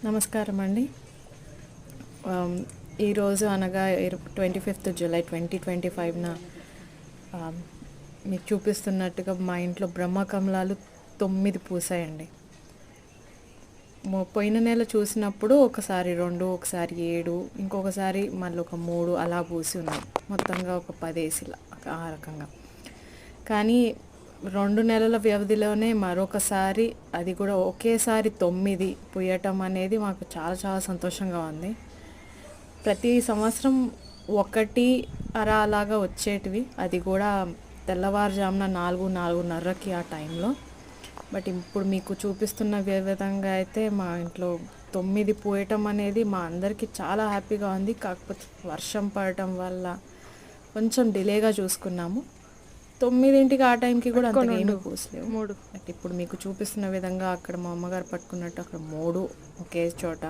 నమస్కారం అండి. ఈరోజు అనగా 25th జూలై 2025న మీకు చూపిస్తున్నట్టుగా మా ఇంట్లో బ్రహ్మకమలాలు 9 పూసాయండి. పోయిన నెల చూసినప్పుడు ఒకసారి 2, ఒకసారి 7, ఇంకొకసారి మళ్ళీ ఒక 3 అలా పూసి ఉన్నాయి. మొత్తంగా ఒక 10 ఆ రకంగా. కానీ 2 నెలల వ్యవధిలోనే మరొకసారి, అది కూడా ఒకేసారి 9 పూయటం అనేది మాకు చాలా చాలా సంతోషంగా ఉంది. ప్రతి సంవత్సరం 1 అర అలాగా వచ్చేటివి, అది కూడా తెల్లవారుజామున 4-4:30కి ఆ టైంలో. బట్ ఇప్పుడు మీకు చూపిస్తున్న విధంగా అయితే మా ఇంట్లో 9 పూయటం అనేది మా అందరికీ చాలా హ్యాపీగా ఉంది. కాకపోతే వర్షం పడటం వల్ల కొంచెం డిలేగా చూసుకున్నాము. 9కి ఆ టైంకి కూడా అంతగా ఏమీ పూసలేవు. 3 ఇప్పుడు మీకు చూపిస్తున్న విధంగా అక్కడ మా అమ్మగారు పట్టుకున్నట్టు అక్కడ 3 ఒకే చోట